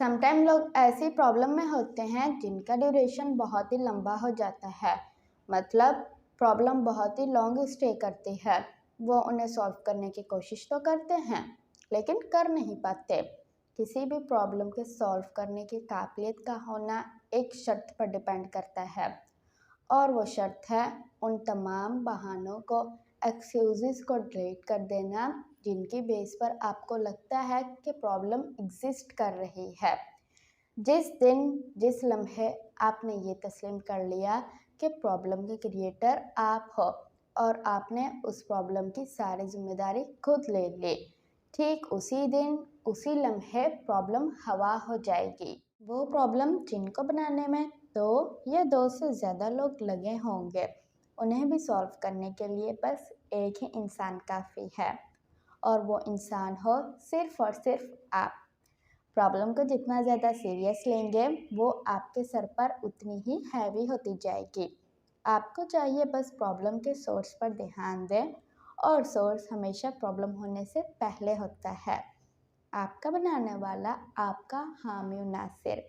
Sometime लोग ऐसी problem में होते हैं जिनका ड्यूरेशन बहुत ही लंबा हो जाता है, मतलब प्रॉब्लम बहुत ही लॉन्ग स्टे करती है। वो उन्हें सॉल्व करने की कोशिश तो करते हैं लेकिन कर नहीं पाते। किसी भी प्रॉब्लम के सॉल्व करने की काबिलियत का होना एक शर्त पर डिपेंड करता है, और वो शर्त है उन तमाम बहानों को, एक्सक्यूज़ेस को डिलीट कर देना जिनकी बेस पर आपको लगता है कि प्रॉब्लम एग्जिस्ट कर रही है। जिस दिन, जिस लम्हे आपने ये तस्लीम कर लिया कि प्रॉब्लम के क्रिएटर आप हो और आपने उस प्रॉब्लम की सारी जिम्मेदारी खुद ले ली, ठीक उसी दिन, उसी लम्हे प्रॉब्लम हवा हो जाएगी। वो प्रॉब्लम जिनको बनाने में 2 या 2 से ज़्यादा लोग लगे होंगे, उन्हें भी सॉल्व करने के लिए बस एक ही इंसान काफ़ी है, और वो इंसान हो सिर्फ़ और सिर्फ आप। प्रॉब्लम को जितना ज़्यादा सीरियस लेंगे, वो आपके सर पर उतनी ही हैवी होती जाएगी। आपको चाहिए बस प्रॉब्लम के सोर्स पर ध्यान दें, और सोर्स हमेशा प्रॉब्लम होने से पहले होता है। आपका बनाने वाला आपका हामी नासिर।